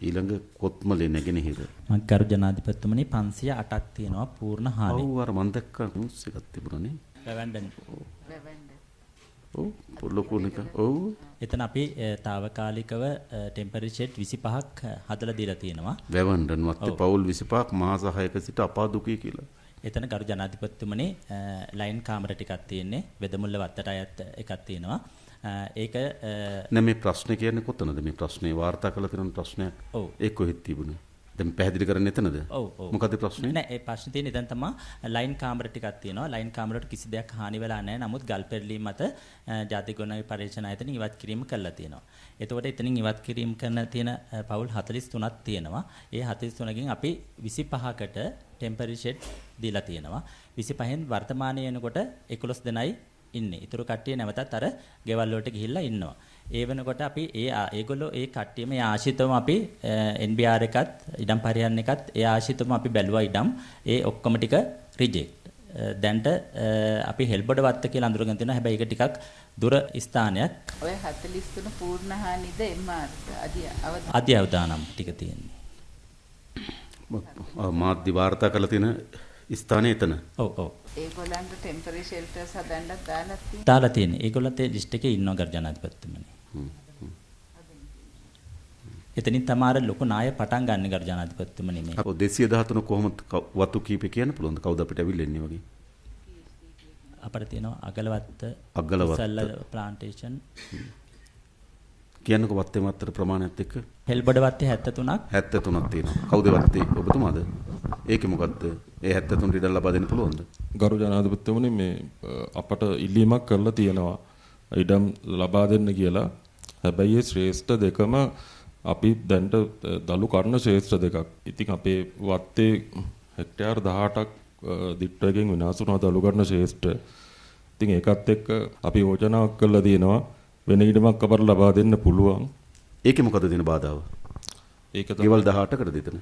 ඊළඟ කොත්මලේ නැගෙනහිර. මග්ගරු ජනාධිපතිතුමනි 508ක් තියෙනවා පූර්ණ හානි. ඔව් අර මම දැක්කා නිවුස් එකක් තිබුණානේ. රැවැන්ඩන්. ඔව් ලොකු එක. ඔව්. එතන අපි తాවකාලිකව ටෙම්පරරි ෂෙඩ් 25ක් හදලා දීලා තියෙනවා. වැවන්ඩන් වත්තේ පවුල් 25ක් මාස 6ක සිට අපාදුකී කියලා. එතන ගරු ජනාධිපතිතුමනි ලයින් කාමර ටිකක් තියෙන්නේ. වෙදමුල්ල වත්තට අයත් එකක් තියෙනවා. ඒක නෑ මේ ප්‍රශ්නේ කියන්නේ කොතනද මේ ප්‍රශ්නේ වාර්තා කරලා තියෙන ප්‍රශ්නයක්. ඔව්. ඒක කොහෙද තිබුණේ? දැන් පැහැදිලි කරන්නේ එතනද? ඔව් ඔව්. මොකද්ද ප්‍රශ්නේ? නෑ ඒ ප්‍රශ්නේ තියෙන්නේ දැන් තමයි ලයින් කාමර ටිකක් තියෙනවා. ලයින් කාමරවලට කිසි දෙයක් හානි වෙලා නැහැ. නමුත් ගල් පෙරලීම් මත ජාතික ගුණාගේ පරීක්ෂණ ආයතනයෙන් ඉවත් කිරීම කළා තියෙනවා. එතකොට එතනින් ඉවත් කිරීම කරන තියෙන පවුල් 43ක් තියෙනවා. ඒ 43කින් අපි 25කට ටෙම්පරරි ෂෙඩ් දීලා තියෙනවා. 25න් වර්තමානයේ එනකොට 11 දෙනයි ඉන්නේ. ඊටු කට්ටිය නැවතත් අර ගෙවල් වලට ගිහිල්ලා ඉන්නවා. ඒ වෙනකොට අපි ඒගොල්ලෝ ඒ කට්ටියම ඒ ආශිතවම අපි NBR එකත් ඉඩම් පරිහරණ එකත් ඒ ආශිතවම අපි බැලුවා ඉඩම් ඒ ඔක්කොම ටික රිජෙක්ට්. දැන්ට අපි හෙල්බඩ වත්ත කියලා අඳුරගෙන තියෙනවා. හැබැයි ඒක ටිකක් දුර ස්ථානයක්. ඔය 43 පූර්ණ හානිද MR අධි අවදානම් ටික තියෙන්නේ. මාධ්‍ය වාර්තා කරලා තියෙන ස්ථානේ එතන. ඔව් ඔව්. ඒගොල්ලන්ට ටෙම්පරරි ෂෙල්ටර්ස් හදන්නත් දාලා තියෙන්නේ. ඒගොල්ලන්ට ඒ ලිස්ට් එකේ ඉන්නවා ගරු ජනාධිපතිතුමනි. එතනින් තමයි ලොකු නාය පටන් ගන්න ගරු ජනාධිපතිතුමනි මේ. ඔව් 213 කොහොමද වතු කීපේ කියන්න පුළුවන්ද? කවුද අපිට අවිල්ල එන්නේ වගේ? අපිට තියෙනවා අගලවත්ත සල්ල ප්ලාන්ටේෂන් කියන්නකො වත්තේ මාත්‍ර ප්‍රමාණයත් එක්ක හෙල්බඩ වත්තේ 73ක් 73ක් තියෙනවා. කවුද වත්තේ? ඔබතුමාද? ඒකේ මොකද්ද? ඒ 73 ඉඩම් ලබා දෙන්න පුළුවන්ද? ගරු ජනාධිපතිතුමනි මේ අපට ඉල්ලීමක් කරලා තියෙනවා ඉඩම් ලබා දෙන්න කියලා. හැබැයි ඒ ශ්‍රේෂ්ඨ දෙකම අපි දැන්ට දලු කරන ශ්‍රේෂ්ඨ දෙකක්. ඉතින් අපේ වත්තේ හෙක්ටයාර් 18ක් දිට්ටුවකින් විනාශ වුණා දලු කරන ශ්‍රේෂ්ඨ. ඉතින් ඒකත් එක්ක අපි යෝජනාවක් කරලා තියෙනවා වෙන ඉඩමක් අපට ලබා දෙන්න පුළුවන්. ඒකේ මොකද තියෙන බාධාව? ඒක තමයි ගෙවල් 18කට දෙතන.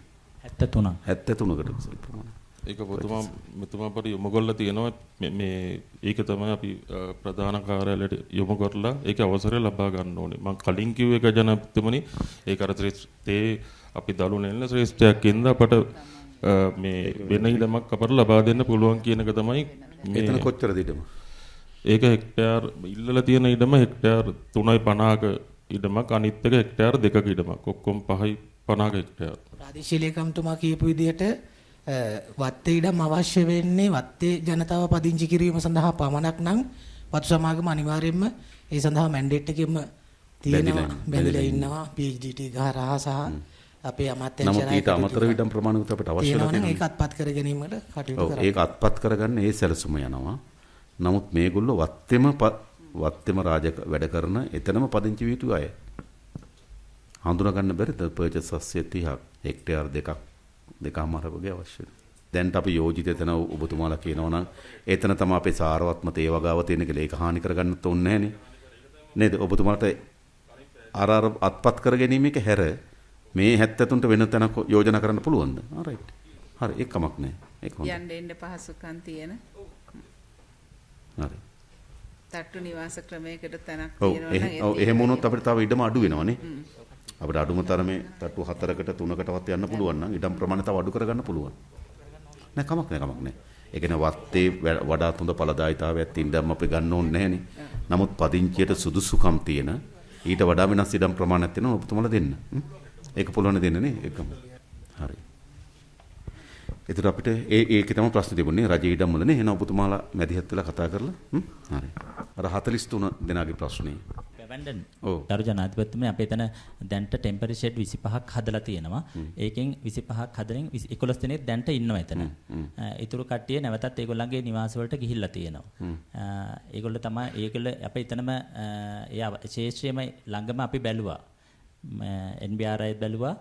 73කට ප්‍රමාණය. ඒක මෙතුමා අපට යොමු කරලා තියෙනවා මේ ඒක තමයි අපි ප්‍රධාන කාර්යාලයට යොමු කරලා ඒක අවසරය ලබා ගන්න ඕනේ. මම කලින් කිව්ව එක ජනාධිපතිතුමනි ඒක අර ශ්‍රේෂ්ඨේ අපි දලු නෙල්ල ශ්‍රේෂ්ඨයක් ඉඳ අපට මේ වෙන ඉඩමක් අපට ලබා දෙන්න පුළුවන් කියන එක තමයි මේ. එතන කොච්චරද ඉඩම? ඒක හෙක්ටයාර් ඉල්ලලා තියෙන ඉඩම හෙක්ටයාර් 3.50ක ඉඩමක් අනිත් එක හෙක්ටයාර් 2ක ඉඩමක් ඔක්කොම 5.50ක හෙක්ටයාර්. ප්‍රාදේශීය ලේකම්තුමා කියපු විදිහට වත්තේ ඉඩම් අවශ්‍ය වෙන්නේ වත්තේ ජනතාව පදිංචි කිරීම සඳහා පමණක් නම් වතු සමාගම අනිවාර්යයෙන්ම ඒ සඳහා මැන්ඩේට් එකෙම තියෙනවා බැඳලා ඉන්නවා PhD ගහරහා සහ අපේ අමාත්‍යාංශය නමුත් ඊට අමතරව ඉඩම් ප්‍රමාණිකුත් අපිට අවශ්‍ය වෙනවා. ඒක අත්පත් කර ගැනීමට කටයුතු කරනවා. ඒක අත්පත් කරගන්න ඒ සැලසුම යනවා. නමුත් මේගොල්ලෝ වත්තෙම වැඩ කරන එතනම පදිංචි වී සිටු අය. හඳුනා ගන්න බැරිද පර්චේස් 30ක් හෙක්ටයාර් දෙකමාර වගේ අවශ්‍යයි. දැන් අපි යෝජිත එතන ඔබතුමාලා කියනවා නම් එතන තමයි අපේ සාරවත්ම තේවගාව තියෙන කියලා ඒක හානි කරගන්නත් ඕනේ නැහනේ. නේද? ඔබතුමාට අර අත්පත් කර ගැනීම එක හැර මේ 73ට වෙන තැනක යෝජනා කරන්න පුළුවන්ද? රයිට්. හරි ඒක කමක් නැහැ. ඒක හොඳයි. යන්න එන්න පහසුකම් තියෙන. හරි. තට්ටු නිවාස ක්‍රමයකට තැනක් තියෙනවා නම් ඔව් එහෙම වුණොත් අපිට තව ඉඩම අඩු වෙනවනේ. අපිට අඩුම තරමේ තට්ටු 4කට 3කටවත් යන්න පුළුවන් නම් ඉඩම් ප්‍රමාණය තව අඩු කරගන්න පුළුවන්. නෑ කමක් නෑ. ඒ කියන්නේ වත්තේ වඩාත් හොඳ ඵලදායීතාවයක් තින්දම් අපි ගන්න ඕනේ නැහනේ. නමුත් පදිංචියට සුදුසුකම් තියෙන ඊට වඩා වෙනස් ඉඩම් ප්‍රමාණයක් තියෙනවා ඔබතුමාලා දෙන්න. ඒක පුළුවන් දෙන්න නේ ඒකම. හරි. ඒතර අපිට ඒකේ තමයි ප්‍රශ්න තිබුණේ රජයේ ඉඩම් වල නේ. එහෙනම් ඔබතුමාලා මැදිහත් වෙලා කතා කරලා හරි. අර 43 දෙනාගේ ප්‍රශ්නේ. වැන්ඩන්. දරු ජනාධිපතිතුමනි අපි එතන දැන්ට ටෙම්පරරි ෂෙඩ් 25ක් හදලා තියෙනවා. ඒකෙන් 25ක් හදලින් 11 දෙනෙක් දැන්ට ඉන්නවා එතන. ඊටු කට්ටිය නැවතත් ඒගොල්ලන්ගේ නිවාස වලට ගිහිල්ලා තියෙනවා. ඒගොල්ලෝ තමයි අපි එතනම ඒ ශේෂ්ත්‍රයේම ළඟම අපි බැලුවා. NBR එකත් බැලුවා.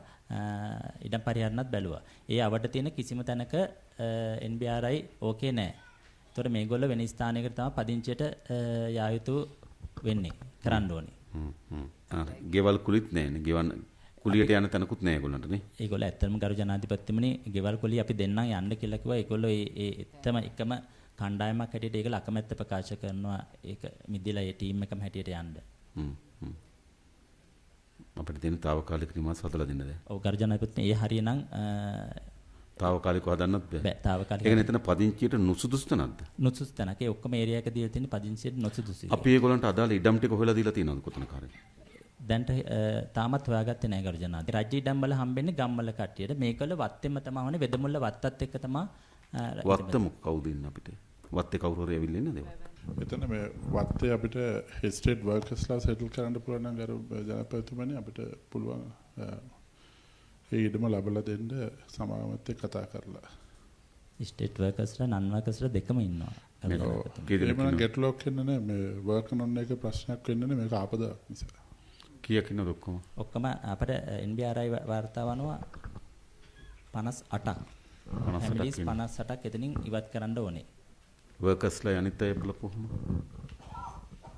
ඉඩම් පරිහරණත් බැලුවා. ඒ අවට තියෙන කිසිම තැනක NBR ඕකේ නැහැ. ඒතකොට මේගොල්ලෝ වෙන ස්ථානයකට තමයි පදිංචියට යා යුතු වෙන්නේ. කරන්න ඕනේ. ගෙවල් කුලිත් නැහැනේ. ගෙවන්න කුලියට යන තැනකුත් නැහැ ඒගොල්ලන්ට නේ. ඒගොල්ලෝ ඇත්තටම ගරු ජනාධිපතිතුමනි ගෙවල් කුලිය අපි දෙන්නම් යන්න කියලා කිව්වා. ඒගොල්ලෝ එකම කණ්ඩායමක් හැටියට ඒගොල්ලෝ අකමැත්ත ප්‍රකාශ කරනවා. ඒක මිදිලා ඒ ටීම් එකම හැටියට යන්න. අපිට තියෙන తాවකාලික නිවාස හදලා දෙන්න දැන්. ඔව් ගර්ජනාපතිතුමනි ඒ හරියනම් తాවකාලිකව හදන්නත් බෑ. බෑ తాවකාලික. ඒ කියන්නේ එතන පදිංචියට නුසුදුසුද නැද්ද? නුසුදුසු තැනක ඒ ඔක්කොම ඒරියා එක දීලා තියෙන පදිංචියට නුසුදුසුයි. අපි ඒගොල්ලන්ට අදාළ ඉඩම් ටික හොයලා දීලා තියෙනවද කොතනක හරි? දැන්ට තාමත් හොයාගත්තේ නැහැ ගර්ජනා. රජ්‍ය ඉඩම් වල හම්බෙන්නේ ගම්වල කට්ටියට. මේකවල වත්තෙම තමයි වනේ වෙදමුල්ල වත්තත් එක්ක තමයි වත්තම කවුද ඉන්නේ අපිට? වත්තේ කවුරු හරි ඇවිල්ලා ඉන්නද? මෙතන මේ වත්තේ අපිට හෙස්ටේට් වර්කර්ස්ලා සෙටල් කරන්න පුළුවන් නම් අර ජනපතිතුමනි අපිට පුළුවන් ඒ ඉඩම ලැබලා දෙන්න සමාගමත් එක්ක කතා කරලා. ස්ටේට් වර්කර්ස්ලා නන් වර්කර්ස්ලා දෙකම ඉන්නවා. එහෙම ගැටලුවක් වෙන්නේ නැහැ මේ වර්ක් නොන් එක ප්‍රශ්නයක් වෙන්නේ නැහැ මේක ආපදාවක් නිසා. කීයක් ඉන්නවද ඔක්කොම? ඔක්කොම අපිට NBRI වාර්තාව අනුව 58ක්. 58ක් එතනින් ඉවත් කරන්න ඕනේ. වර්කර්ස්ලා අනිත් අය බලපුවම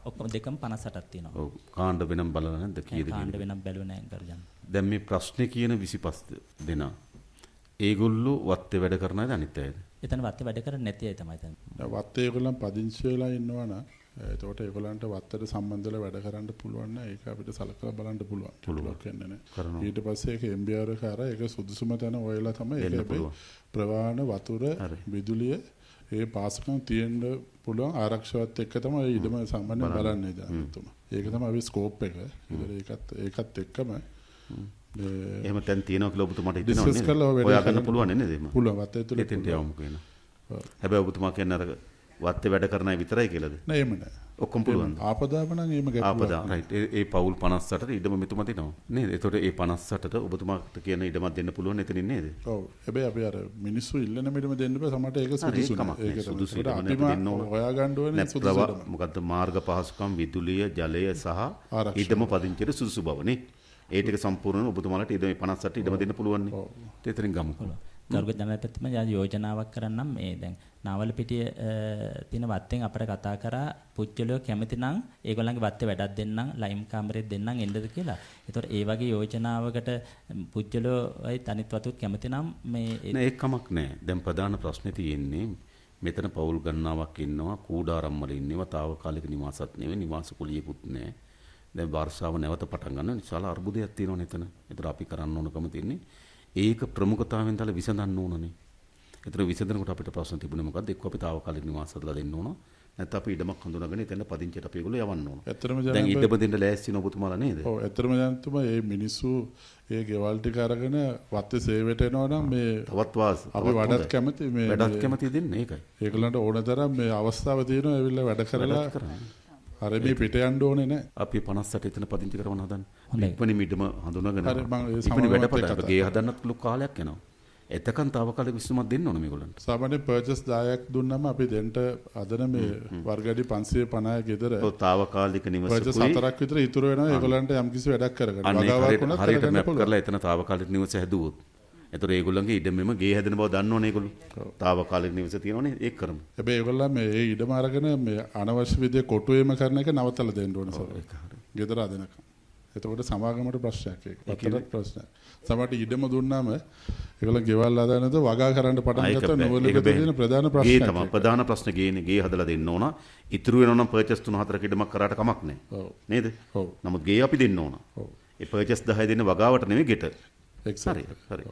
ඔක්කොම දෙකම 58ක් තියෙනවා. ඔව් කාණ්ඩ වෙනම් බලලා නැද්ද කීයද කාණ්ඩ වෙනම් බැලුවේ නැහැ ගර්ජන. දැන් මේ ප්‍රශ්නේ කියන 25 දෙනා ඒගොල්ලෝ වත්තේ වැඩ කරන අයද අනිත් අයද? එතන වත්තේ වැඩ කරන්නේ නැති අය තමයි එතන. වත්තේ ඒගොල්ලන් පදිංචි වෙලා ඉන්නවා නම් එතකොට ඒගොල්ලන්ට වත්තට සම්බන්ධ වෙලා වැඩ කරන්න පුළුවන් නෑ ඒක අපිට සලකලා බලන්න පුළුවන්. පුළුවන් වෙන්නේ නෑ. ඊට පස්සේ ඒක MBR එක අර ඒක සුදුසුම තැන හොයලා තමයි ඒක ප්‍රවාහන වතුර විදුලිය ඒ පාසකම් තියෙන්න පුළුවන් ආරක්ෂාවත් එක්ක තමයි ඉදම සම්බන්ධයෙන් බලන්නේ දැන්. ඒක තමයි අපි ස්කෝප් එක. ඒකත් එක්කම එහෙම තැන් තියෙනවා කියලා ඔබතුමාට හිතෙනවද නේද? ඔයා ගන්න පුළුවන් නේද එහෙම? පුළුවන් වත්තේ තුල. එතෙන්ට යවමු කියන. හැබැයි ඔබතුමා කියන්නේ අර වත්තේ වැඩ කරන අය විතරයි කියලාද? නෑ එහෙම නෑ. ඔක්කොම පුළුවන්. ආපදාව නම් එහෙම ගැටලුවක්. ආපදා රයිට්. ඒ පවුල් 58ට ඉඩම මෙතුමා දෙනවා. නේද? ඒතකොට ඒ 58ට ඔබතුමාට කියන ඉඩමක් දෙන්න පුළුවන් එතනින් නේද? ඔව්. හැබැයි අපි අර මිනිස්සු ඉල්ලන මිඩම දෙන්න බෑ සමහරට ඒක සුදුසු නෑ. ඒක සුදුසු ඉඩම අපි හොයා ගන්න ඕනේ සුදුසු ඉඩම. මොකද්ද මාර්ග පහසුකම් විදුලිය ජලය සහ ඉඩම පදිංචියට සුදුසු බව නේ. ඒ ටික සම්පූර්ණව ඔබතුමාලට ඉඩම 58ට ඉඩම දෙන්න පුළුවන් නේ. එතනින් ගමු. ගරුක ජනාධිපතිතුමා යෝජනාවක් කරන්නම් මේ දැන් නාවලපිටිය තියෙන වත්තෙන් අපිට කතා කරා පුච්චලියෝ කැමති නම් ඒගොල්ලන්ගේ වත්තේ වැඩක් දෙන්නම් ලයිම් කාමරෙත් දෙන්නම් එන්නද කියලා. ඒතකොට ඒ වගේ යෝජනාවකට පුච්චලියෝයි තනිත් වතුත් කැමති නම් මේ නෑ ඒක කමක් නෑ. දැන් ප්‍රධාන ප්‍රශ්නේ තියෙන්නේ මෙතන පවුල් ගණනාවක් ඉන්නවා කූඩාරම් වල ඉන්නවා తాවකාලික නිවාසත් නෙවෙයි නිවාස කුලියකුත් නෑ. දැන් වර්ෂාව නැවත පටන් ගන්න විශාල අර්බුදයක් තියෙනවනේ එතන. ඒතර අපි කරන්න ඕනකම තියෙන්නේ ඒක ප්‍රමුඛතාවයෙන් දාලා විසඳන්න ඕනනේ. ඒතර විසඳනකොට අපිට ප්‍රශ්න තිබුණේ මොකද්ද? එක්ක අපි తాවකාලික නිවාස හදලා දෙන්න ඕන. නැත්නම් අපි ඉඩමක් හඳුනාගෙන එතන පදිංචියට අපි ඒගොල්ලෝ යවන්න ඕන. දැන් ඉඩම දෙන්න ලෑස්ති වෙන ඔබතුමාලා නේද? ඔව් ඇත්තටම දැන්තුමා මේ මිනිස්සු ඒ ගෙවල් ටික අරගෙන වත්තේ සේවයට එනවා නම් මේ තවත් වාස් අපි වඩාත් කැමති මේ වැඩක් කැමති දෙන්නේ ඒකයි. ඒගොල්ලන්ට ඕනතරම් මේ අවස්ථාව තියෙනවා ඇවිල්ලා වැඩ කරලා අර මේ පිට යන්න ඕනේ නැහැ. අපි 58 එතන පදිංචි කරවන්න හදන්නේ. හොඳයි. ඉක්මනින් ඉඩම හඳුනාගෙන. හරි මම ඒ ඉක්මනින් වැඩ පටන් සමාවෙත් ගේ හදන්නත් ලොකු කාලයක් යනවා. එතකන් తాවකාලික විසඳුමක් දෙන්න ඕනේ මේගොල්ලන්ට. සාමාන්‍ය පර්චේස් 10ක් දුන්නම අපි දෙන්න අදන මේ වර්ගඩි 550 ගෙදර ඔව් తాවකාලික නිවසකුයි පර්චේස් 4ක් විතර ඉතුරු වෙනවා ඒගොල්ලන්ට යම්කිසි වැඩක් කරගන්න. වගාවක් වුණත් හරියට මැප් කරලා එතන తాවකාලික නිවස හැදුවොත්. ඒතර ඒගොල්ලන්ගේ ඉඩමෙම ගේ හැදෙන බව දන්නවනේ ඒගොල්ලෝ. తాවකාලික නිවස තියෙනවනේ ඒක කරමු. හැබැයි ඒගොල්ලන් මේ ඉඩම අරගෙන මේ අනවශ්‍ය විදිහේ කොටුවේම කරන එක නවත්තලා දෙන්න ඕනේ සර්. ඒක හරි. ගෙදර අදනකම්. එතකොට සමාගමට ප්‍රශ්නයක් ඒක. වත්තට ප්‍රශ්නයක්. සමහරට ඉඩම දුන්නාම ඒගොල්ලන් ගෙවල් හදානද වගා කරන්න පටන් ගත්තා නුවරඑළිය තියෙන ප්‍රධාන ප්‍රශ්නයක්. ගේ තමයි ප්‍රධාන ප්‍රශ්න ගේනේ ගේ හදලා දෙන්න ඕන. ඉතුරු වෙනවා නම් පර්චේස් 3-4ක ඉඩමක් කරාට කමක් නැහැ. නේද? ඔව්. නමුත් ගේ අපි දෙන්න ඕන. ඔව්. ඒ පර්චේස් 10 දෙන්න වගාවට නෙමෙයි ගෙට. එක්සැක්ට්ලි. හරි.